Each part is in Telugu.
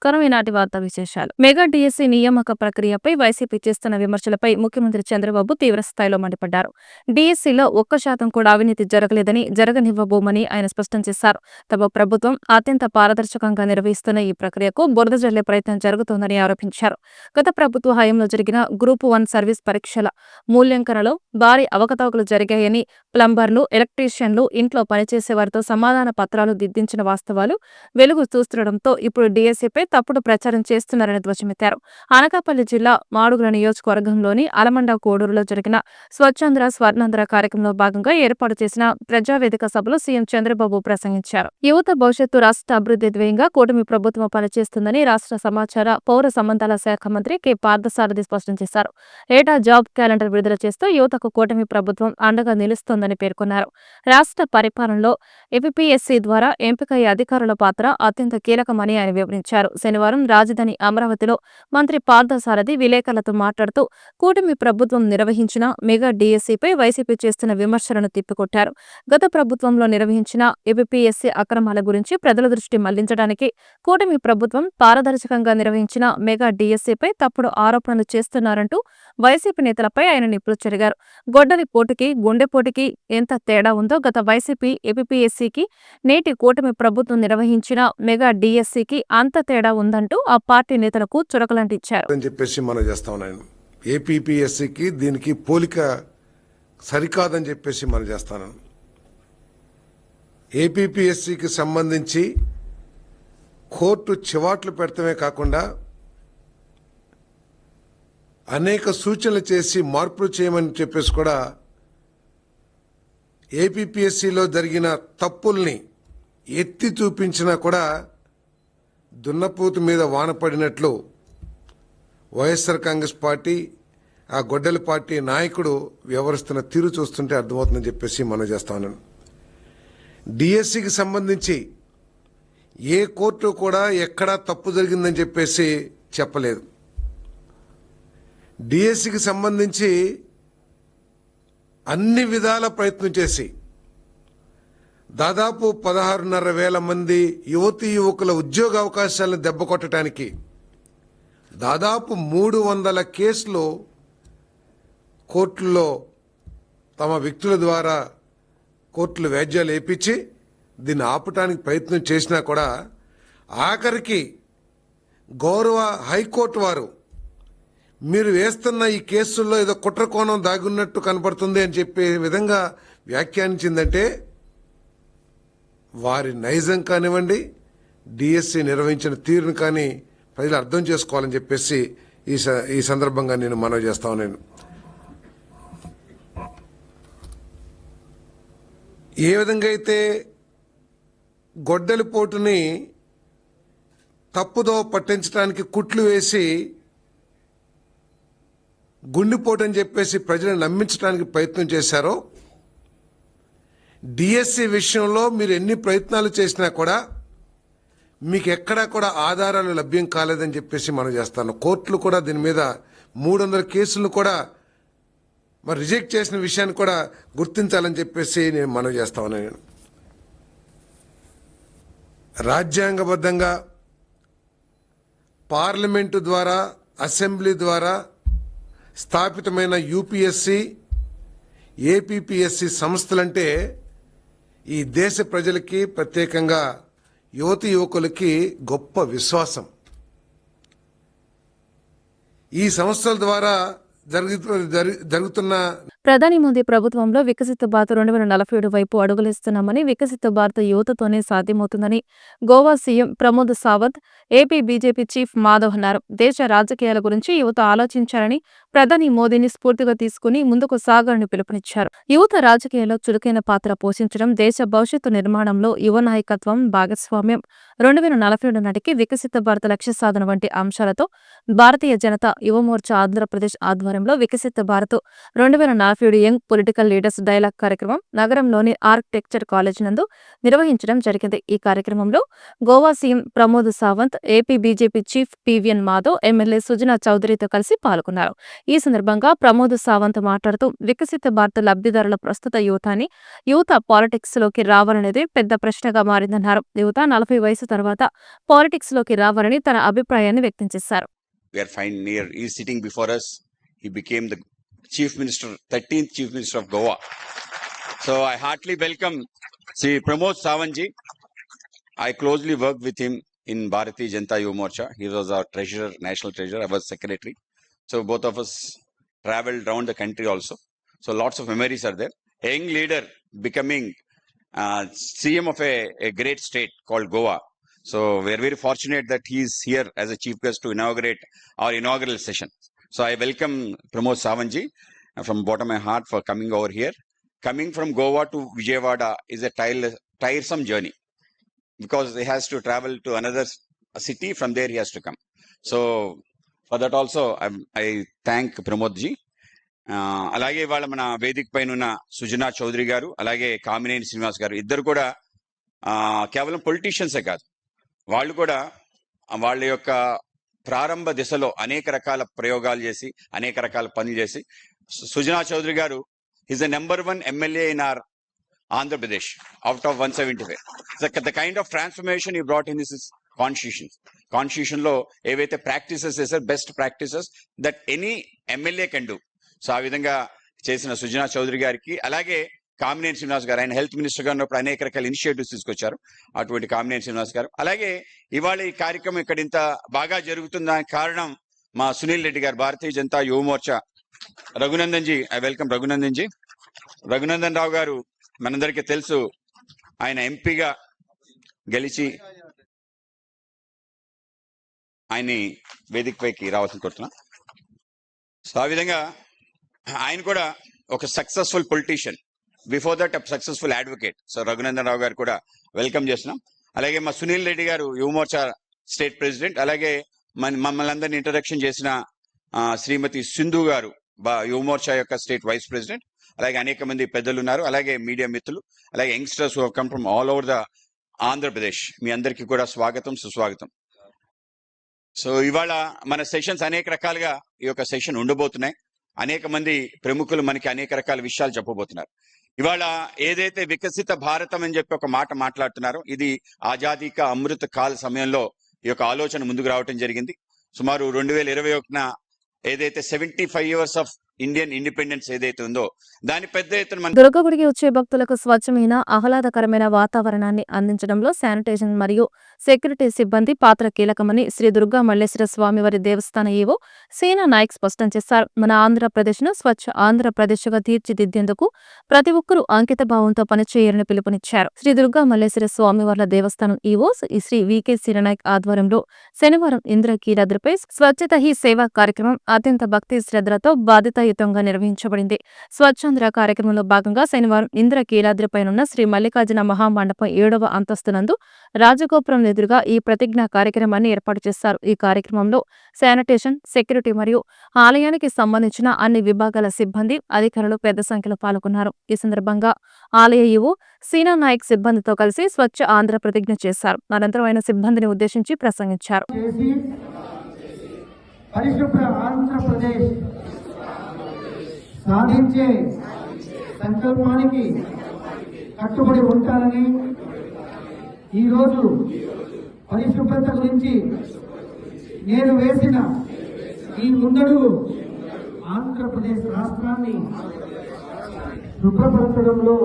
నమస్కారం. ఈనాటి వార్తా విశేషాలు. మెగా డిఎస్సి నియామక ప్రక్రియపై వైసీపీ చేస్తున్న విమర్శలపై ముఖ్యమంత్రి చంద్రబాబు తీవ్రస్థాయిలో మండిపడ్డారు. డిఎస్సిలో 1% కూడా అవినీతి జరగలేదని, జరగనివ్వబోమని ఆయన స్పష్టం చేశారు. తమ ప్రభుత్వం అత్యంత పారదర్శకంగా నిర్వహిస్తున్న ఈ ప్రక్రియకు బురద జల్లే ప్రయత్నం జరుగుతోందని ఆరోపించారు. గత ప్రభుత్వ హయాంలో జరిగిన గ్రూప్ 1 సర్వీస్ పరీక్షల మూల్యాంకనలో భారీ అవకతవకలు జరిగాయని, ప్లంబర్లు, ఎలక్ట్రీషియన్లు, ఇంట్లో పనిచేసే వారితో సమాధాన పత్రాలు దిద్దించిన వాస్తవాలు వెలుగు చూస్తుండటంతో ఇప్పుడు డిఎస్సిపై తప్పుడు ప్రచారం చేస్తున్నారని ధ్వజమెత్తారు. అనకాపల్లి జిల్లా మాడుగుల నియోజకవర్గంలోని అలమండ కోడూరులో జరిగిన స్వచ్ఛాంధ్ర స్వర్ణాంధ్ర కార్యక్రమంలో భాగంగా ఏర్పాటు చేసిన ప్రజావేదిక సభలో సీఎం చంద్రబాబు ప్రసంగించారు. యువత భవిష్యత్తు రాష్ట్ర అభివృద్ధి ధ్యేయంగా కూటమి ప్రభుత్వం పనిచేస్తుందని రాష్ట్ర సమాచార, పౌర సంబంధాల శాఖ మంత్రి కె పార్థసారథి స్పష్టం చేశారు. ఏటా జాబ్ క్యాలెండర్ విడుదల చేస్తూ యువతకు కూటమి ప్రభుత్వం అండగా నిలుస్తోందని పేర్కొన్నారు. రాష్ట్ర పరిపాలనలో ఏపీఎస్సీ ద్వారా ఎంపికయ్యే అధికారుల పాత్ర అత్యంత కీలకమని ఆయన వివరించారు. శనివారం రాజధాని అమరావతిలో మంత్రి పార్థసారథి విలేకరులతో మాట్లాడుతూ కూటమి ప్రభుత్వం నిర్వహించిన మెగా డిఎస్సిపై వైసీపీ చేస్తున్న విమర్శలను తిప్పికొట్టారు. గత ప్రభుత్వంలో నిర్వహించిన ఏపీఎస్సీ అక్రమాల గురించి ప్రజల దృష్టి మళ్లించడానికి కూటమి ప్రభుత్వం పారదర్శకంగా నిర్వహించిన మెగా డిఎస్సిపై తప్పుడు ఆరోపణలు చేస్తున్నారంటూ వైసీపీ నేతలపై ఆయన నిప్పులు చెరిగారు. గొడ్డలి పోటుకి, గుండెపోటుకి ఎంత తేడా ఉందో గత వైసీపీ ఏపీఎస్సీకి, నేటి కూటమి ప్రభుత్వం నిర్వహించిన మెగా డిఎస్సికి అంత తేడా ఉందంటూ ఆ పార్టీ నేతలకు చురకలంటించారు. ఏపీఎస్సీకి దీనికి పోలిక సరికాదని చెప్పేసి మనం చేస్తాను. ఏపీఎస్సీకి సంబంధించి కోర్టు చివాట్లు పెడతమే కాకుండా అనేక సూచనలు చేసి మార్పులు చేయమని చెప్పేసి కూడా ఏపీఎస్సీలో జరిగిన తప్పుల్ని ఎత్తి చూపించినా కూడా దున్నపోతు మీద వాన పడినట్లు వైఎస్ఆర్ కాంగ్రెస్ పార్టీ, ఆ గొడ్డలి పార్టీ నాయకుడు వ్యవహరిస్తున్న తీరు చూస్తుంటే అర్థమవుతుందని చెప్పేసి మనం చేస్తా ఉన్నాను. డిఎస్సికి సంబంధించి ఏ కోర్టు కూడా ఎక్కడా తప్పు జరిగిందని చెప్పేసి చెప్పలేదు. డిఎస్సికి సంబంధించి అన్ని విధాల ప్రయత్నం చేసి దాదాపు 16,500 మంది యువతీ యువకుల ఉద్యోగ అవకాశాలను దెబ్బకొట్టడానికి దాదాపు 300 కేసులు కోర్టుల్లో తమ వ్యక్తుల ద్వారా కోర్టులు వ్యాజ్యాలు వేయించి దీన్ని ఆపటానికి ప్రయత్నం చేసినా కూడా ఆఖరికి గౌరవ హైకోర్టు వారు మీరు వేస్తున్న ఈ కేసుల్లో ఏదో కుట్రకోణం దాగున్నట్టు కనపడుతుంది అని చెప్పే విధంగా వ్యాఖ్యానించిందంటే వారి నైజం కానివ్వండి, డిఎస్సి నిర్వహించిన తీరును కానీ ప్రజలు అర్థం చేసుకోవాలని చెప్పేసి ఈ సందర్భంగా నేను మనవి చేస్తా ఉన్నాను. ఏ విధంగా అయితే గొడ్డలి పోటుని తప్పుదో పట్టించడానికి కుట్లు వేసి గుండెపోటు అని చెప్పేసి ప్రజలను నమ్మించడానికి ప్రయత్నం చేశారో, డిఎస్సి విషయంలో మీరు ఎన్ని ప్రయత్నాలు చేసినా కూడా మీకు ఎక్కడా కూడా ఆధారాలు లభ్యం కాలేదని చెప్పేసి మనం చేస్తాను. కోర్టులు కూడా దీని మీద 300 కేసులను కూడా మరి రిజెక్ట్ చేసిన విషయాన్ని కూడా గుర్తించాలని చెప్పేసి నేను మనవి చేస్తా ఉన్నాను. రాజ్యాంగబద్ధంగా పార్లమెంటు ద్వారా, అసెంబ్లీ ద్వారా స్థాపితమైన యూపీఎస్సీ, ఏపీఎస్సీ సంస్థలంటే ఈ దేశ ప్రజలకి, ప్రత్యేకంగా యువతి యువకులకి గొప్ప విశ్వాసం. ఈ సంస్థల ద్వారా జరుగుతున్న ప్రధాని మోదీ ప్రభుత్వంలో వికసిత భారత్ 2047 వైపు అడుగులేస్తున్నామని, వికసిత భారత్ యువతతోనే సాధ్యమవుతుందని Goa CM Pramod Sawant, AP BJP chief Madhav అన్నారు. దేశ రాజకీయాల గురించి యువత ఆలోచించాలని, ప్రధాని మోదీని స్ఫూర్తిగా తీసుకుని ముందుకు సాగాలని పిలుపునిచ్చారు. యువత రాజకీయాల్లో చురుకైన పాత్ర పోషించడం, దేశ భవిష్యత్తు నిర్మాణంలో యువ నాయకత్వం, భాగస్వామ్యం 2047 నాటికి వికసిత భారత లక్ష్య సాధన వంటి అంశాలతో భారతీయ జనతా యువమోర్చా ఆంధ్రప్రదేశ్ ఆధ్వర్యంలో Viksit Bharat 2047 young political leaders dialogue కార్యక్రమం నగరంలోని ఆర్కిటెక్చర్ కాలేజ్ నందు నిర్వహించడం జరిగింది. ఈ కార్యక్రమంలో Goa CM Pramod Sawant, AP BJP chief PVN Madhav, MLA Sujana చౌదరితో కలిసి పాల్గొన్నారు. ఈ సందర్భంగా ప్రమోద్ సావంత్ మాట్లాడుతూ వికసిత భారత లబ్ధిదారుల ప్రస్తుత యువత అని, యువత పాలిటిక్స్ లోకి రావాలనేది పెద్ద ప్రశ్నగా మారిందన్నారు. యువత 40 వయసు తర్వాత పాలిటిక్స్ లోకి రావాలని తన అభిప్రాయాన్ని వ్యక్తం చేశారు. We are fine near. He is sitting before us. He became the Chief Minister, 13th Chief Minister of Goa. So I heartily welcome Sri Pramod Savanji. I closely worked with him in Bharatiya Janata Yuva Morcha. He was our treasurer, national treasurer. I was secretary. So both of us traveled around the country also. So lots of memories are there. A young leader becoming CM of a great state called Goa. So we are very fortunate that he is here as a chief guest to inaugurate our inaugural session. So I welcome Pramod Savanji from bottom of my heart for coming over here. Coming from Goa to Vijayawada is a tiresome journey because he has to travel to another city. From there he has to come. So for that also I thank Pramod ji. అలాగే ఇవాళ మన వేదిక పైన ఉన్న సుజనా చౌదరి గారు అలాగే కామినేని శ్రీనివాస్ గారు ఇద్దరు కూడా కేవలం పొలిటీషియన్సే కాదు, వాళ్ళు కూడా వాళ్ళ యొక్క ప్రారంభ దిశలో అనేక రకాల ప్రయోగాలు చేసి అనేక రకాల పనులు చేసి సుజనా చౌదరి గారు is the #1 MLA in our Andhra Pradesh out of 175. The kind of transformation he brought in this is constitution లో ఏవైతే ప్రాక్టీసెస్ చేశారు best practices that any MLA can do. So ఆ విధంగా చేసిన సుజనా చౌదరి గారికి అలాగే కామినేని శ్రీనివాస్ గారు, ఆయన హెల్త్ మినిస్టర్ గా ఉన్నప్పుడు అనేక రకాల ఇనిషియేటివ్స్ తీసుకొచ్చారు. అటువంటి కామినేని శ్రీనివాస్ గారు అలాగే ఇవాళ ఈ కార్యక్రమం ఇక్కడ ఇంత బాగా జరుగుతుందానికి కారణం మా సునీల్ రెడ్డి గారు, భారతీయ జనతా యువ మోర్చా రఘునందన్ జీ. I welcome Raghunandan ji. రఘునందన్ రావు గారు మనందరికీ తెలుసు, ఆయన ఎంపీగా గెలిచి ఆయన్ని వేదిక పైకి రావాల్సిన కోరుతున్నా. సో ఆ విధంగా ఆయన కూడా ఒక successful politician, before that successful advocate. So Raghunandan Rao గారు కూడా వెల్కమ్ చేస్తున్నాం. అలాగే మా సునీల్ రెడ్డి గారు యువ మోర్చా స్టేట్ ప్రెసిడెంట్, అలాగే మమ్మల్ని అందరినీ ఇంట్రడక్షన్ చేసిన శ్రీమతి సింధు గారు యువ మోర్చా యొక్క స్టేట్ వైస్ ప్రెసిడెంట్. అలాగే అనేక మంది పెద్దలు ఉన్నారు, అలాగే మీడియా మిత్రులు, అలాగే youngsters who have come from all over the Andhra Pradesh. మీ అందరికీ కూడా స్వాగతం, సుస్వాగతం. సో ఇవాళ మన సెషన్స్ అనేక రకాలుగా ఈ యొక్క సెషన్ ఉండబోతున్నాయి. అనేక మంది ప్రముఖులు మనకి అనేక రకాల విషయాలు చెప్పబోతున్నారు. ఇవాళ ఏదైతే వికసిత భారతం అని చెప్పి ఒక మాట మాట్లాడుతున్నారో, ఇది ఆజాదీ కా అమృత కాల సమయంలో ఈ యొక్క ఆలోచన ముందుకు రావటం జరిగింది. సుమారు 2021 ఏదైతే 75 years ఆఫ్ ఇండియన్ ఇండిపెండెన్స్ ఏదైతే ఉందో దాని పెద్ద ఎత్తున దుర్గగుడికి వచ్చే భక్తులకు స్వచ్ఛమైన ఆహ్లాదకరమైన వాతావరణాన్ని అందించడంలో శానిటేషన్ మరియు సెక్యూరిటీ సిబ్బంది పాత్ర కీలకమని శ్రీ దుర్గా మల్లేశ్వర స్వామివారి దేవస్థాన ఈవో సేనా నాయక్ స్పష్టం చేశారు. మన ఆంధ్రప్రదేశ్ను స్వచ్ఛ ఆంధ్రప్రదేశ్గా తీర్చిదిద్దేందుకు ప్రతి ఒక్కరూ అంకిత భావంతో పనిచేయాలని పిలుపునిచ్చారు. శ్రీ దుర్గా మల్లేశ్వర స్వామివార్ల దేవస్థానం ఈవో శ్రీ వికే సిరనాయక్ ఆధ్వర్యంలో శనివారం ఇంద్రకీలాద్రిపై స్వచ్ఛత హీ సేవా కార్యక్రమం అత్యంత భక్తి శ్రద్ధలతో బాధ్యతాయుతంగా నిర్వహించబడింది. స్వచ్ఛాంధ్ర కార్యక్రమంలో భాగంగా శనివారం ఇంద్రకీలాద్రిపైనున్న శ్రీ మల్లికార్జున మహామండపం 7వ అంతస్తునందు రాజగోపురం ఎదురుగా ఈ ప్రతిజ్ఞా కార్యక్రమాన్ని ఏర్పాటు చేశారు. ఈ కార్యక్రమంలో శానిటేషన్, సెక్యూరిటీ మరియు ఆలయానికి సంబంధించిన అన్ని విభాగాల సిబ్బంది, అధికారులు పెద్ద సంఖ్యలో పాల్గొన్నారు. ఈ సందర్భంగా ఆలయ ఈవో సీనా నాయక్ సిబ్బందితో కలిసి స్వచ్ఛ ఆంధ్ర ప్రతిజ్ఞ చేశారు. అనంతరం ఆయన సిబ్బందిని ఉద్దేశించి ప్రసంగించారు. పరిశుభ్ర ఆంధ్రప్రదేశ్ సాధించే సంకల్పానికి కట్టుబడి ఉంటానని, ఈరోజు పరిశుభ్రత గురించి నేను వేసిన ఈ ముందడుగు ఆంధ్రప్రదేశ్ రాష్ట్రాన్ని శుభ్రపరచడంలో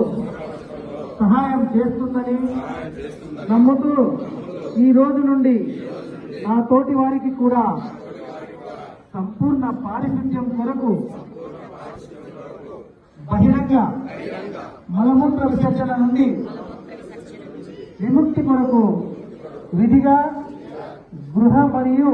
సహాయం చేస్తుందని నమ్ముతూ ఈ రోజు నుండి నా తోటి వారికి కూడా సంపూర్ణ పారిశుద్ధ్యం కొరకు బహిరంగ మలమూత్ర విసర్జన నుండి విముక్తి కొరకు విధిగా గృహ మరియు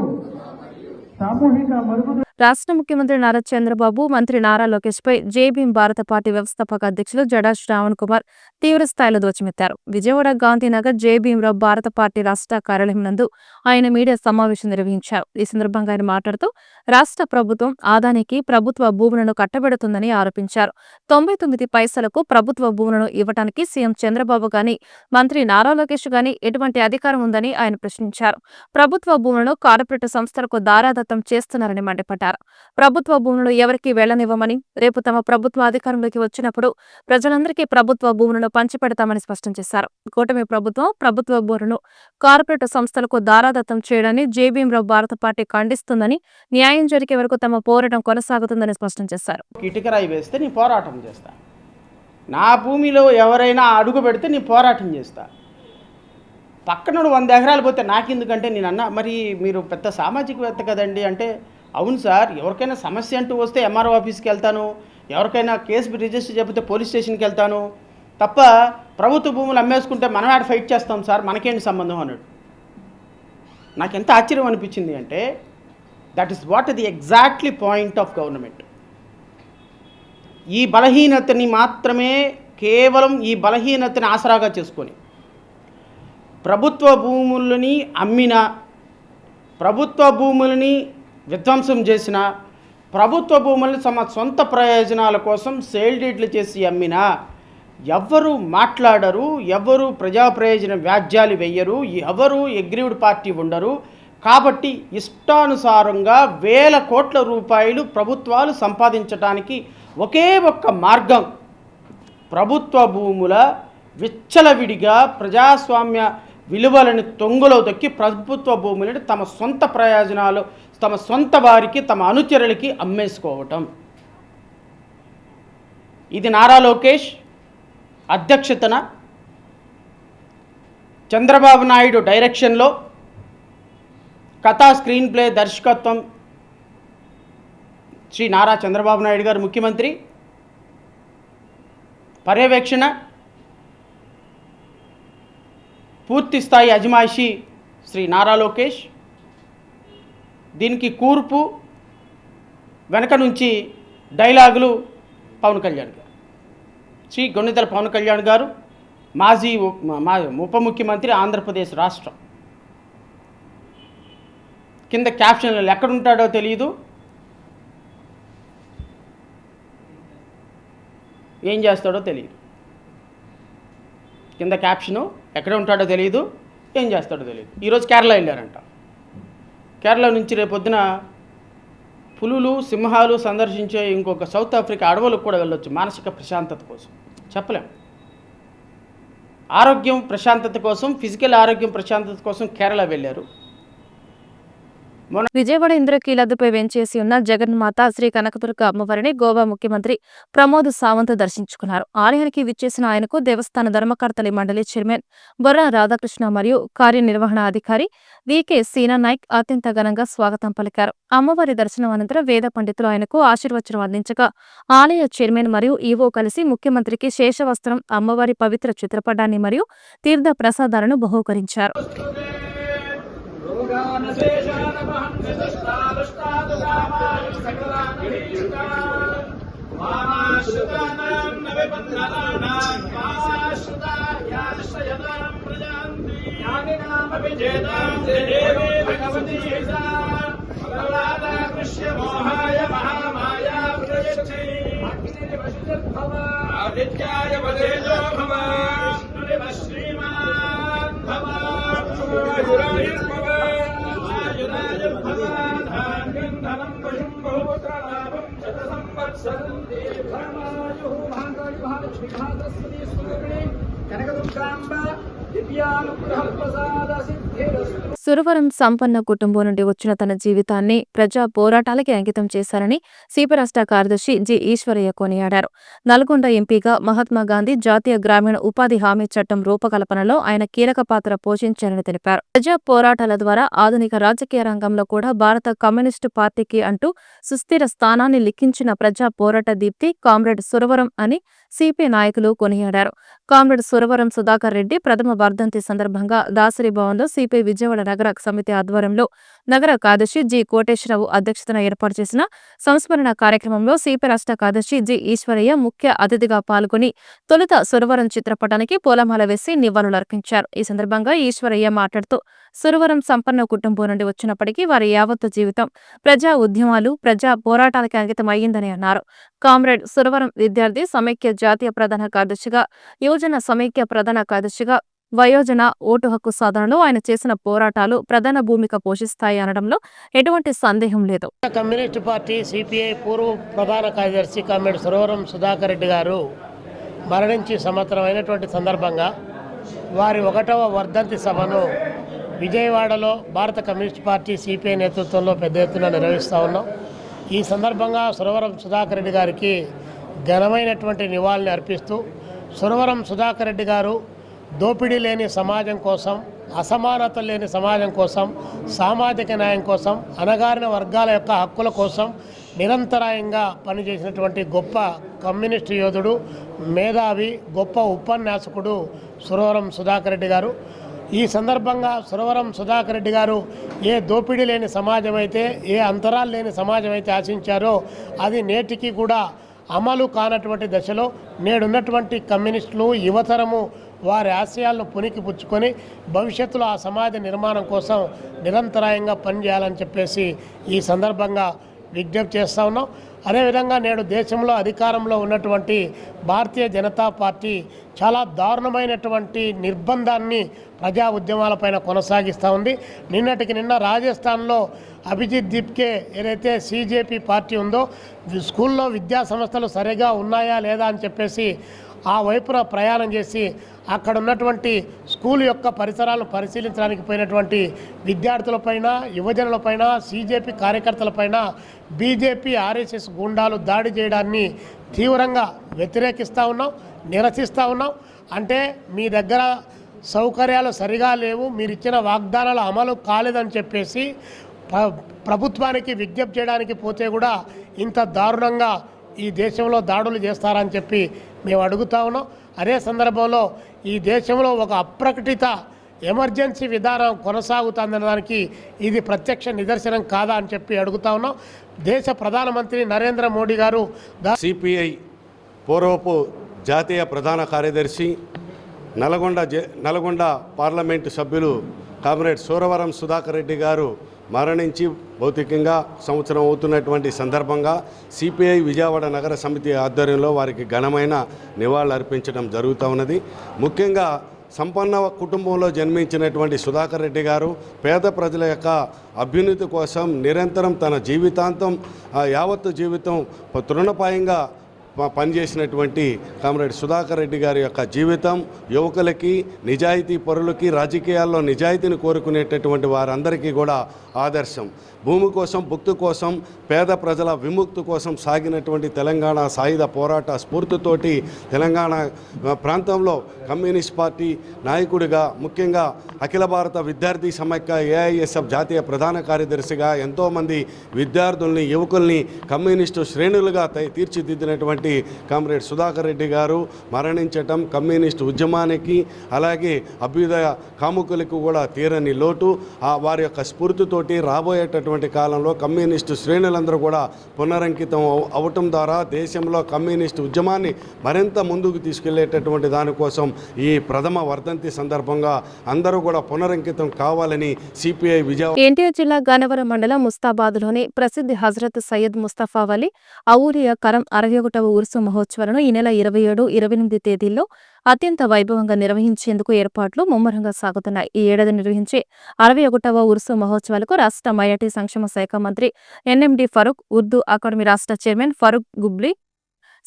సామూహిక మరుగుదొడ్డి రాష్ట్ర ముఖ్యమంత్రి నారా చంద్రబాబు, మంత్రి నారా లోకేష్ పై జేబీఎం భారత పార్టీ వ్యవస్థాపక అధ్యక్షులు జడా శ్రావణ్ కుమార్ తీవ్ర స్థాయిలో ధ్వజమెత్తారు. విజయవాడ గాంధీనగర్ జేబీఎంలో భారత పార్టీ రాష్ట్ర కార్యాలయం నందు ఆయన మీడియా సమావేశం నిర్వహించారు. ఈ సందర్భంగా ఆయన మాట్లాడుతూ రాష్ట్ర ప్రభుత్వం ఆదానికి ప్రభుత్వ భూములను కట్టబెడుతుందని ఆరోపించారు. 99 పైసలకు ప్రభుత్వ భూములను ఇవ్వడానికి సీఎం చంద్రబాబు గాని, మంత్రి నారా లోకేష్ గాని ఎటువంటి అధికారం ఉందని ఆయన ప్రశ్నించారు. ప్రభుత్వ భూములను కార్పొరేట్ సంస్థలకు దారాదత్తం చేస్తున్నారని మండిపడ్డారు. దుయ్యబట్టారు. ప్రభుత్వ భూములను ఎవరికీ వెళ్లనివ్వమని, రేపు తమ ప్రభుత్వ అధికారంలోకి వచ్చినప్పుడు ప్రజలందరికీ ప్రభుత్వ భూములను పంచిపెడతామని స్పష్టం చేశారు. కూటమి ప్రభుత్వం ప్రభుత్వ భూములను కార్పొరేట్ సంస్థలకు దారాదత్తం చేయడాన్ని జేబీఎంరావు భారత పార్టీ ఖండిస్తుందని, న్యాయం జరిగే వరకు తమ పోరాటం కొనసాగుతుందని స్పష్టం చేశారు. ఇటుకరాయి వేస్తే నీ పోరాటం చేస్తా, నా భూమిలో ఎవరైనా అడుగు పెడితే నీ పోరాటం చేస్తా. పక్కన 100 ఎకరాలు పోతే నాకెందుకంటే నేను అన్నా, మరి మీరు పెద్ద సామాజికవేత్త కదండి అంటే, అవును సార్, ఎవరికైనా సమస్య అంటూ వస్తే ఎంఆర్ఓ ఆఫీస్కి వెళ్తాను, ఎవరికైనా కేసు రిజిస్టర్ చేయకపోతే పోలీస్ స్టేషన్కి వెళ్తాను తప్ప ప్రభుత్వ భూములు అమ్మేసుకుంటే మనం ఆడ ఫైట్ చేస్తాం సార్, మనకేంటి సంబంధం అన్నాడు. నాకు ఎంత ఆశ్చర్యం అనిపించింది అంటే, that is what the exactly point of government. ఈ బలహీనతని మాత్రమే, కేవలం ఈ బలహీనతని ఆసరాగా చేసుకొని ప్రభుత్వ భూములని అమ్మిన, ప్రభుత్వ భూములని విధ్వంసం చేసిన, ప్రభుత్వ భూములను తమ సొంత ప్రయోజనాల కోసం సేల్ డీడ్లు చేసి అమ్మిన ఎవ్వరూ మాట్లాడరు, ఎవరు ప్రజా ప్రయోజన వ్యాజ్యాలు వెయ్యరు, ఎవరు అగ్రీవ్డ్ పార్టీ ఉండరు. కాబట్టి ఇష్టానుసారంగా వేల కోట్ల రూపాయలు ప్రభుత్వాలు సంపాదించడానికి ఒకే ఒక్క మార్గం ప్రభుత్వ భూముల విచ్చలవిడిగా ప్రజాస్వామ్య విలువలను తొంగలో దొక్కి ప్రభుత్వ భూములను తమ సొంత ప్రయోజనాలు, తమ సొంత వారికి, తమ అనుచరులకి అమ్మేసుకోవటం. ఇది నారా లోకేష్ అధ్యక్షతన చంద్రబాబు నాయుడు డైరెక్షన్లో కథా స్క్రీన్ ప్లే దర్శకత్వం శ్రీ నారా చంద్రబాబు నాయుడు గారు ముఖ్యమంత్రి, పర్యవేక్షణ పూర్తి స్థాయి అజమాయిషి శ్రీ నారా లోకేష్. దీనికి కూర్పు వెనక నుంచి డైలాగులు పవన్ కళ్యాణ్ గారు, శ్రీ గొన్నితల పవన్ కళ్యాణ్ గారు, మాజీ ఉప ముఖ్యమంత్రి ఆంధ్రప్రదేశ్ రాష్ట్రం. కింద క్యాప్షన్లు ఎక్కడుంటాడో తెలియదు, ఏం చేస్తాడో తెలియదు. కింద క్యాప్షను ఎక్కడ ఉంటాడో తెలియదు, ఏం చేస్తాడో తెలియదు. ఈరోజు కేరళ వెళ్ళారంట. కేరళ నుంచి రేపొద్దున పులులు, సింహాలు సందర్శించే ఇంకొక సౌత్ ఆఫ్రికా అడవులకు కూడా వెళ్ళొచ్చు మానసిక ప్రశాంతత కోసం. చెప్పలేం. ఆరోగ్యం ప్రశాంతత కోసం, ఫిజికల్ ఆరోగ్యం ప్రశాంతత కోసం కేరళ వెళ్ళారు. విజయవాడ ఇంద్రకీలాద్రిపై వెంచేసి ఉన్న జగన్మాత శ్రీ కనకదుర్గ అమ్మవారిని గోవా ముఖ్యమంత్రి ప్రమోద్ సావంత్ దర్శించుకున్నారు. ఆలయానికి విచ్చేసిన ఆయనకు దేవస్థాన ధర్మకర్తలి మండలి చైర్మన్ బొర్రా రాధాకృష్ణ మరియు కార్యనిర్వహణాధికారి వికే సీనా నాయక్ అత్యంత ఘనంగా స్వాగతం పలికారు. అమ్మవారి దర్శనం అనంతరం వేద పండితులు ఆయనకు ఆశీర్వచనం అందించగా ఆలయ చైర్మన్ మరియు ఈవో కలిసి ముఖ్యమంత్రికి శేషవస్త్రం, అమ్మవారి పవిత్ర చిత్రపటాన్ని మరియు తీర్థ ప్రసాదాలను బహూకరించారు. సురవరం సంపన్న కుటుంబం నుండి వచ్చిన తన జీవితాన్ని ప్రజా పోరాటాలకి అంకితం చేశారని సిపి రాష్ట్ర కార్యదర్శి జి ఈశ్వరయ్య కొనియాడారు. నల్గొండ ఎంపీగా మహాత్మా గాంధీ జాతీయ గ్రామీణ ఉపాధి హామీ చట్టం రూపకల్పనలో ఆయన కీలక పాత్ర పోషించారని తెలిపారు. ప్రజా పోరాటాల ద్వారా ఆధునిక రాజకీయ రంగంలో కూడా భారత కమ్యూనిస్టు పార్టీకి అంటూ సుస్థిర స్థానాన్ని లిఖించిన ప్రజా పోరాట దీప్తి కామ్రేడ్ సురవరం అని సిపి నాయకులు కొనియాడారు. కామ్రేడ్ సురవరం సుధాకర్ రెడ్డి ప్రథమ వర్ధంతి సందర్భంగా దాసరి భవన్లో సిపి విజయవాడ నగర సమితి ఆధ్వర్యంలో నగర కార్యదర్శి జి కోటేశ్వరరావు అధ్యక్షతన ఏర్పాటు చేసిన సంస్మరణ కార్యక్రమంలో సిపి రాష్ట్ర కార్యదర్శి జి ఈశ్వరయ్య ముఖ్య అతిథిగా పాల్గొని తొలుత సురవరం చిత్రపటానికి పూలమాల వేసి నివాళులర్పించారు. ఈ సందర్భంగా ఈశ్వరయ్య మాట్లాడుతూ సురవరం సంపన్న కుటుంబం నుండి వచ్చినప్పటికీ వారి యావత్తు జీవితం ప్రజా ఉద్యమాలు, ప్రజా పోరాటాలకి అంకితం అయ్యిందని అన్నారు. కామ్రేడ్ సురవరం విద్యార్థి సమైక్య జాతీయ ప్రధాన కార్యదర్శిగా, యువజన సమైక్య ప్రధాన కార్యదర్శిగా, వయోజన ఓటు హక్కు సాధనలో ఆయన చేసిన పోరాటాలు ప్రధాన భూమిక పోషిస్తాయి అనడంలో ఎటువంటి సందేహం లేదు. కమ్యూనిస్టు పార్టీ సిపిఐ పూర్వ ప్రధాన కార్యదర్శి కామ్రేడ్ సురవరం సుధాకర్ రెడ్డి గారు మరణించి సంవత్సరం అయినటువంటి సందర్భంగా వారి 1వ వర్ధంతి సభను విజయవాడలో భారత కమ్యూనిస్ట్ పార్టీ సిపిఐ నేతృత్వంలో పెద్ద ఎత్తున నిర్వహిస్తూ ఉన్నాం. ఈ సందర్భంగా సురవరం సుధాకర్ రెడ్డి గారికి ఘనమైనటువంటి నివాళిని అర్పిస్తూ సురవరం సుధాకర్ రెడ్డి గారు దోపిడీ లేని సమాజం కోసం, అసమానత లేని సమాజం కోసం, సామాజిక న్యాయం కోసం, అణగారిన వర్గాల యొక్క హక్కుల కోసం నిరంతరాయంగా పనిచేసినటువంటి గొప్ప కమ్యూనిస్టు యోధుడు, మేధావి, గొప్ప ఉపన్యాసకుడు సురవరం సుధాకర్ రెడ్డి గారు. ఈ సందర్భంగా సురవరం సుధాకర్ రెడ్డి గారు ఏ దోపిడీ లేని సమాజం అయితే, ఏ అంతరాలు లేని సమాజం అయితే ఆశించారో అది నేటికి కూడా అమలు కానటువంటి దశలో నేడున్నటువంటి కమ్యూనిస్టులు, యువతరము వారి ఆశయాలను పునికి పుచ్చుకొని భవిష్యత్తులో ఆ సమాజ నిర్మాణం కోసం నిరంతరాయంగా పనిచేయాలని చెప్పేసి ఈ సందర్భంగా విజ్ఞప్తి చేస్తూ ఉన్నాం. అదేవిధంగా నేడు దేశంలో అధికారంలో ఉన్నటువంటి భారతీయ జనతా పార్టీ చాలా దారుణమైనటువంటి నిర్బంధాన్ని ప్రజా ఉద్యమాలపైన కొనసాగిస్తూ ఉంది. నిన్నటికి నిన్న రాజస్థాన్లో అభిజిత్ దీప్కే ఏదైతే సిజేపీ పార్టీ ఉందో స్కూల్లో విద్యా సంస్థలు సరిగా ఉన్నాయా లేదా అని చెప్పేసి ఆ వైపున ప్రయాణం చేసి అక్కడ ఉన్నటువంటి స్కూల్ యొక్క పరిసరాలను పరిశీలించడానికి పోయినటువంటి విద్యార్థులపైన, యువజనులపైన, సిజేపీ కార్యకర్తలపైన బీజేపీ ఆర్ఎస్ఎస్ గూండాలు దాడి చేయడాన్ని తీవ్రంగా వ్యతిరేకిస్తూ ఉన్నాం, నిరసిస్తూ ఉన్నాం. అంటే మీ దగ్గర సౌకర్యాలు సరిగా లేవు, మీరు ఇచ్చిన వాగ్దానాలు అమలు కాలేదని చెప్పేసి ప్రభుత్వానికి విజ్ఞప్తి చేయడానికి పోతే కూడా ఇంత దారుణంగా ఈ దేశంలో దాడులు చేస్తారని చెప్పి మేము అడుగుతా ఉన్నాం. అదే సందర్భంలో ఈ దేశంలో ఒక అప్రకటిత ఎమర్జెన్సీ విధానం కొనసాగుతుందనడానికి ఇది ప్రత్యక్ష నిదర్శనం కాదా అని చెప్పి అడుగుతా ఉన్నాం. దేశ ప్రధానమంత్రి నరేంద్ర మోడీ గారు సిపిఐ పూర్వపు జాతీయ ప్రధాన కార్యదర్శి, నల్గొండ పార్లమెంటు సభ్యులు కామ్రేడ్ సురవరం సుధాకర్ రెడ్డి గారు మరణించి భౌతికంగా సంవత్సరం అవుతున్నటువంటి సందర్భంగా సిపిఐ విజయవాడ నగర సమితి ఆధ్వర్యంలో వారికి ఘనమైన నివాళులు అర్పించడం జరుగుతూ ఉన్నది. ముఖ్యంగా సంపన్న కుటుంబంలో జన్మించినటువంటి సుధాకర్ రెడ్డి గారు పేద ప్రజల యొక్క అభ్యున్నతి కోసం నిరంతరం తన జీవితాంతం యావత్తు జీవితం తృణపాయంగా పనిచేసినటువంటి కామ్రేడ్ సుధాకర్ రెడ్డి గారి యొక్క జీవితం యువకులకి, నిజాయితీ పరులకి, రాజకీయాల్లో నిజాయితీని కోరుకునేటటువంటి వారందరికీ కూడా ఆదర్శం. భూమి కోసం, భుక్తి కోసం, పేద ప్రజల విముక్తి కోసం సాగినటువంటి తెలంగాణ సాయుధ పోరాట స్ఫూర్తితోటి తెలంగాణ ప్రాంతంలో కమ్యూనిస్ట్ పార్టీ నాయకుడిగా, ముఖ్యంగా అఖిల భారత విద్యార్థి సమైక్య ఏఐఎస్ఎఫ్ జాతీయ ప్రధాన కార్యదర్శిగా ఎంతోమంది విద్యార్థుల్ని, యువకుల్ని కమ్యూనిస్టు శ్రేణులుగా తీర్చిదిద్దినటువంటి కామ్రేడ్ సుధాకర్ రెడ్డి గారు మరణించటం కమ్యూనిస్టు ఉద్యమానికి, అలాగే అభ్యుదయ కాముకులకు కూడా తీరని లోటు. వారి యొక్క స్ఫూర్తితోటి రాబోయేటటువంటి కాలంలో కమ్యూనిస్టు శ్రేణులందరూ కూడా పునరంకితం అవటం ద్వారా దేశంలో కమ్యూనిస్టు ఉద్యమాన్ని మరింత ముందుకు తీసుకెళ్లేటటువంటి దానికోసం ఈ ప్రథమ వర్ధంతి సందర్భంగా అందరూ కూడా పునరంకితం కావాలని సిపిఐ విజయవాడ ఎన్టీఆర్ జిల్లా గన్నవరం మండలం ముస్తాబాద్లోని ప్రసిద్ధి హజరత్ సయ్యద్ ముస్తఫా వలి ఔలియా కరం 61వ ఉర్సు మహోత్సవాలను ఈ నెల 27, 28 తేదీల్లో అత్యంత వైభవంగా నిర్వహించేందుకు ఏర్పాట్లు ముమ్మరంగా సాగుతున్నాయి. ఈ ఏడాది నిర్వహించే 61వ ఉర్సు మహోత్సవాలకు రాష్ట్ర మైనార్టీ సంక్షేమ శాఖ మంత్రి ఎన్ఎండి ఫరూక్, ఉర్దూ అకాడమీ రాష్ట్ర చైర్మన్ ఫరూక్ గుబ్లీ,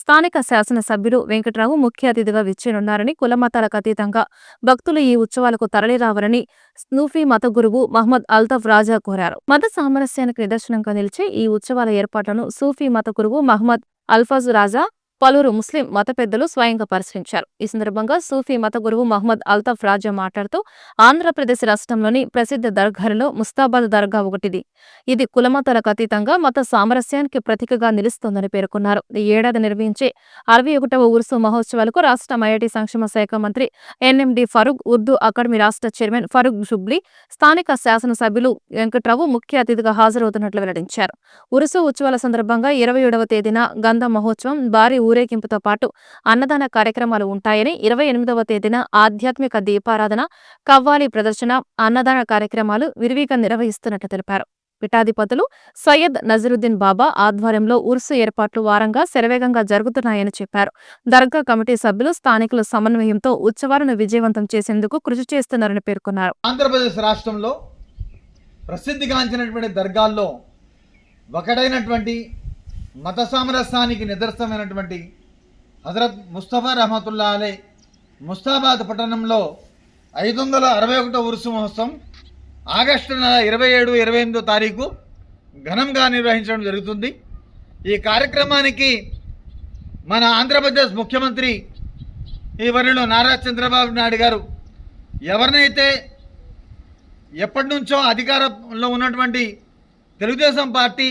స్థానిక శాసనసభ్యులు వెంకట్రావు ముఖ్య అతిథిగా విచ్చేనున్నారని, కులమతాలకు అతీతంగా భక్తులు ఈ ఉత్సవాలకు తరలిరావాలని సూఫీ మత గురువు మహ్మద్ అల్తాఫ్ రాజా కోరారు. మత సామరస్యానికి నిదర్శనంగా నిలిచే ఈ ఉత్సవాల ఏర్పాట్లను సూఫీ మత గురువు మహ్మద్ అల్ఫాజ్ రాజా, పలువురు ముస్లిం మత పెద్దలు స్వయంగా పరిశీలించారు. ఈ సందర్భంగా సూఫీ మత గురువు మహ్మద్ అల్తాఫ్ రాజా మాట్లాడుతూ ఆంధ్రప్రదేశ్ రాష్ట్రంలోని ప్రసిద్ధ దర్గాలలో ముస్తాబాద్ దర్గా ఒకటిది. ఇది కులమతాలకు అతీతంగా మత సామరస్యానికి ప్రతీకగా నిలుస్తోందని పేర్కొన్నారు. ఈ ఏడాది నిర్వహించే 61వ ఉర్సు మహోత్సవాలకు రాష్ట్ర మైనార్టీ సంక్షేమ శాఖ మంత్రి ఎన్ఎండి ఫరూక్, ఉర్దూ అకాడమీ రాష్ట్ర చైర్మన్ ఫరూక్ జుబ్లీ, స్థానిక శాసనసభ్యులు వెంకట్రావు ముఖ్య అతిథిగా హాజరవుతున్నట్లు వెల్లడించారు. ఉరుసు ఉత్సవాల సందర్భంగా 27వ తేదీన గంధ మహోత్సవం, భారీ ఊరేగింపుతో పాటు అన్నదాన కార్యక్రమాలు ఉంటాయని, 28వ తేదీన ఆధ్యాత్మిక దీపారాధన, కవ్వాలి ప్రదర్శన, అన్నదాన కార్యక్రమాలు విరివిగా నిర్వహిస్తున్నట్లు తెలిపారు. పీఠాధిపతులు సయ్యద్ నజరుద్దీన్ బాబా ఆధ్వర్యంలో ఉర్సు ఏర్పాట్లు వారంగా శరవేగంగా జరుగుతున్నాయని చెప్పారు. దర్గా కమిటీ సభ్యులు స్థానికుల సమన్వయంతో ఉత్సవాలను విజయవంతం చేసేందుకు కృషి చేస్తున్నారని పేర్కొన్నారు. ఆంధ్రప్రదేశ్ రాష్ట్రంలో ప్రసిద్ధిగాంచినటువంటి దర్గాల్లో ఒకటైనటువంటి మత సామరస్యానికి నిదర్శనమైనటువంటి హజరత్ ముస్తఫా రహమతుల్లా అలై ముస్తాబాద్ పట్టణంలో 561వ ఉరుసు మహోత్సవం ఆగస్టు నెల 27, 28 తారీఖు ఘనంగా నిర్వహించడం జరుగుతుంది. ఈ కార్యక్రమానికి మన ఆంధ్రప్రదేశ్ ముఖ్యమంత్రి ఈ వర్యులు నారా చంద్రబాబు నాయుడు గారు ఎవరినైతే ఎప్పటి నుంచో అధికారంలో ఉన్నటువంటి తెలుగుదేశం పార్టీ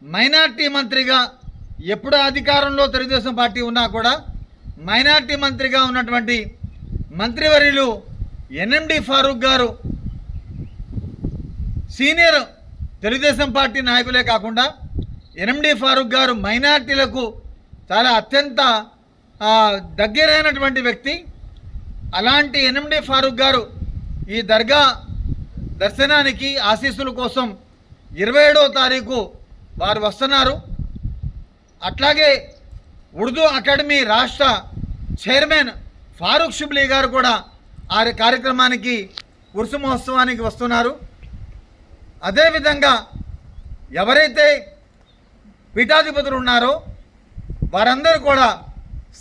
మైనార్టీ మంత్రిగా, ఎప్పుడు అధికారంలో తెలుగుదేశం పార్టీ ఉన్నా కూడా మైనార్టీ మంత్రిగా ఉన్నటువంటి మంత్రివర్యులు ఎన్ఎండి ఫారూక్ గారు సీనియర్ తెలుగుదేశం పార్టీ నాయకులే కాకుండా ఎన్ఎండి ఫారూక్ గారు మైనార్టీలకు చాలా అత్యంత దగ్గరైనటువంటి వ్యక్తి. అలాంటి ఎన్ఎండి ఫారూక్ గారు ఈ దర్గా దర్శనానికి ఆశీస్సుల కోసం 27వ తారీఖు వారు వస్తున్నారు. అట్లాగే ఉర్దూ అకాడమీ రాష్ట్ర చైర్మన్ ఫారూక్ షిబ్లీ గారు కూడా ఆ కార్యక్రమానికి ఉర్సు మహోత్సవానికి వస్తున్నారు. అదేవిధంగా ఎవరైతే పీఠాధిపతులు ఉన్నారో వారందరూ కూడా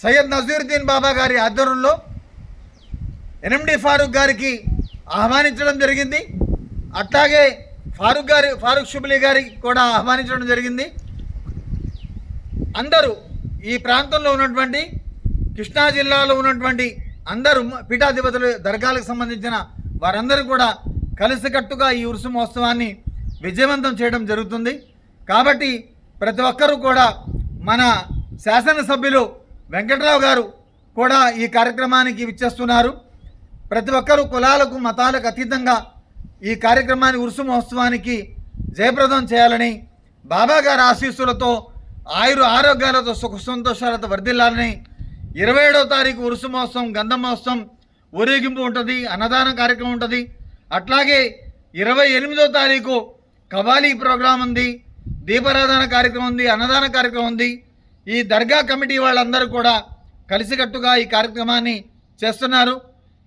సయ్యద్ నజరుద్దీన్ బాబా గారి ఆధ్వర్యంలో ఎన్ఎండి ఫారూక్ గారికి ఆహ్వానించడం జరిగింది. అట్లాగే ఫారూక్ షిబ్లీ గారికి కూడా ఆహ్వానించడం జరిగింది. అందరూ ఈ ప్రాంతంలో ఉన్నటువంటి కృష్ణా జిల్లాలో ఉన్నటువంటి అందరూ పీఠాధిపతులు దర్గాలకు సంబంధించిన వారందరూ కూడా కలిసికట్టుగా ఈ ఉరుసు మహోత్సవాన్ని విజయవంతం చేయడం జరుగుతుంది. కాబట్టి ప్రతి ఒక్కరూ కూడా మన శాసనసభ్యులు వెంకట్రావు గారు కూడా ఈ కార్యక్రమానికి విచ్చేస్తున్నారు. ప్రతి ఒక్కరూ కులాలకు మతాలకు అతీతంగా ఈ కార్యక్రమాన్ని ఉరుసు మహోత్సవానికి జయప్రదం చేయాలని, బాబా గారి ఆశీస్సులతో ఆరోగ్యాలతో సుఖ సంతోషాలతో వర్ధిల్లాలని 27వ తారీఖు ఉరుసు మహోత్సవం, గంధం మహోత్సవం, ఊరేగింపు ఉంటుంది, అన్నదాన కార్యక్రమం ఉంటుంది. అట్లాగే 28వ తారీఖు కవాలీ ప్రోగ్రాం ఉంది, దీపారాధన కార్యక్రమం ఉంది, అన్నదాన కార్యక్రమం ఉంది. ఈ దర్గా కమిటీ వాళ్ళందరూ కూడా కలిసికట్టుగా ఈ కార్యక్రమాన్ని చేస్తున్నారు.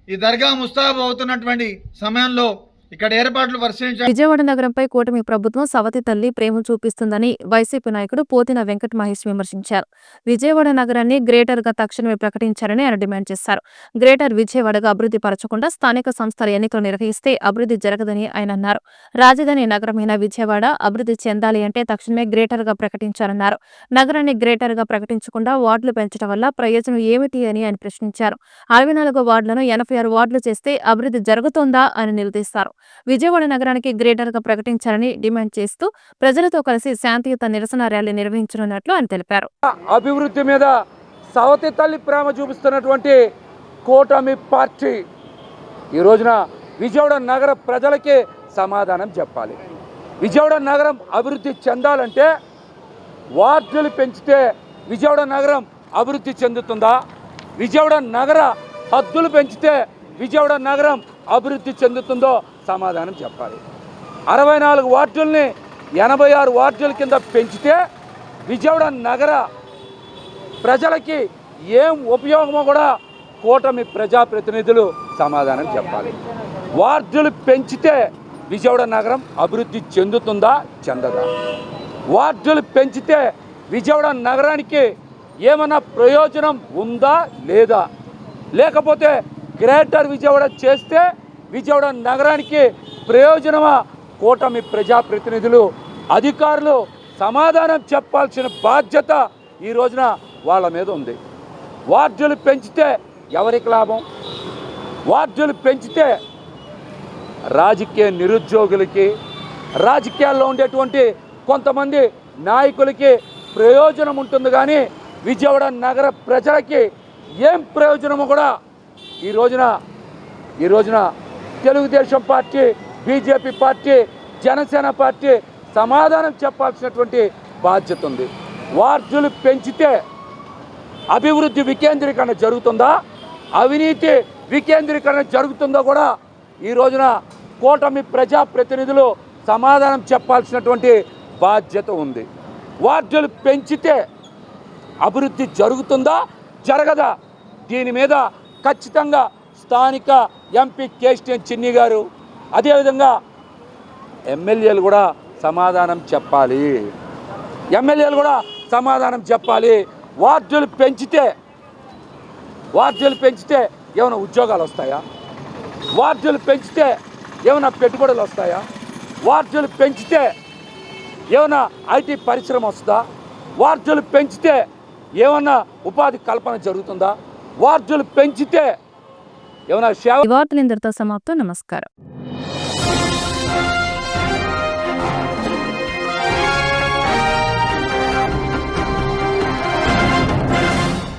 ఈ దర్గా ముస్తాబు అవుతున్నటువంటి సమయంలో ఇక్కడ ఏర్పాట్లు పరిశీలించారు. విజయవాడ నగరంపై కూటమి ప్రభుత్వం సవతి తల్లి ప్రేమ చూపిస్తుందని వైసీపీ నాయకుడు పోతిన వెంకట మహేష్ విమర్శించారు. విజయవాడ నగరాన్ని గ్రేటర్ గా తక్షణమే ప్రకటించారని ఆయన డిమాండ్ చేశారు. గ్రేటర్ విజయవాడగా అభివృద్ధి పరచకుండా స్థానిక సంస్థల ఎన్నికలు నిర్వహిస్తే అభివృద్ధి జరగదని ఆయన అన్నారు. రాజధాని నగరమైన విజయవాడ అభివృద్ధి చెందాలి అంటే తక్షణమే గ్రేటర్ గా ప్రకటించారన్నారు. నగరాన్ని గ్రేటర్ గా ప్రకటించకుండా వార్డులు పెంచడం వల్ల ప్రయోజనం ఏమిటి అని ఆయన ప్రశ్నించారు. 64 వార్డులను 86 వార్డులు చేస్తే అభివృద్ధి జరుగుతోందా అని నిలదీశారు. విజయవాడ నగరానికి గ్రేటర్ గా ప్రకటించాలని డిమాండ్ చేస్తూ ప్రజలతో కలిసి శాంతియుత నిరసన ర్యాలీ నిర్వహించనున్నట్లు ఆయన తెలిపారు. అభివృద్ధి మీద సవతి తల్లి ప్రేమ చూపిస్తున్నటువంటి కూటమి పార్టీ ఈ రోజున విజయవాడ నగర ప్రజలకి సమాధానం చెప్పాలి. విజయవాడ నగరం అభివృద్ధి చెందాలంటే వార్డులు పెంచితే విజయవాడ నగరం అభివృద్ధి చెందుతుందా? విజయవాడ నగర హద్దులు పెంచితే విజయవాడ నగరం అభివృద్ధి చెందుతుందో సమాధానం చెప్పాలి. 64 వార్డుల్ని 86 వార్డుల కింద పెంచితే విజయవాడ నగర ప్రజలకి ఏం ఉపయోగమో కూడా కూటమి ప్రజాప్రతినిధులు సమాధానం చెప్పాలి. వార్డులు పెంచితే విజయవాడ నగరం అభివృద్ధి చెందుతుందా చెందదా? వార్డులు పెంచితే విజయవాడ నగరానికి ఏమైనా ప్రయోజనం ఉందా లేదా? లేకపోతే గ్రేటర్ విజయవాడ చేస్తే విజయవాడ నగరానికి ప్రయోజనమా? కూటమి ప్రజాప్రతినిధులు, అధికారులు సమాధానం చెప్పాల్సిన బాధ్యత ఈ రోజున వాళ్ళ మీద ఉంది. వార్డులు పెంచితే ఎవరికి లాభం? వార్డులు పెంచితే రాజకీయ నిరుద్యోగులకి, రాజకీయాల్లో ఉండేటువంటి కొంతమంది నాయకులకి ప్రయోజనం ఉంటుంది, కానీ విజయవాడ నగర ప్రజలకి ఏం ప్రయోజనమో కూడా ఈ రోజున Telugu Desam party, BJP party, Janasena party సమాధానం చెప్పాల్సినటువంటి బాధ్యత ఉంది. వార్డులు పెంచితే అభివృద్ధి వికేంద్రీకరణ జరుగుతుందా, అవినీతి వికేంద్రీకరణ జరుగుతుందో కూడా ఈ రోజున కూటమి ప్రజాప్రతినిధులు సమాధానం చెప్పాల్సినటువంటి బాధ్యత ఉంది. వార్డులు పెంచితే అభివృద్ధి జరుగుతుందా జరగదా? దీని మీద ఖచ్చితంగా స్థానిక ఎంపీ కేస్టిఎన్ చిన్ని గారు, అదేవిధంగా ఎమ్మెల్యేలు కూడా సమాధానం చెప్పాలి. ఎమ్మెల్యేలు కూడా సమాధానం చెప్పాలి. వార్డులు పెంచితే ఏమైనా ఉద్యోగాలు వస్తాయా? వార్డులు పెంచితే ఏమైనా పెట్టుబడులు వస్తాయా? వార్డులు పెంచితే ఏమైనా ఐటీ పరిశ్రమ వస్తుందా? వార్డులు పెంచితే ఏమన్నా ఉపాధి కల్పన జరుగుతుందా? వార్డులు పెంచితే ఏమైనా సేవ. ఈ వార్తలు ఇంతటితో సమాప్తం. నమస్కారం.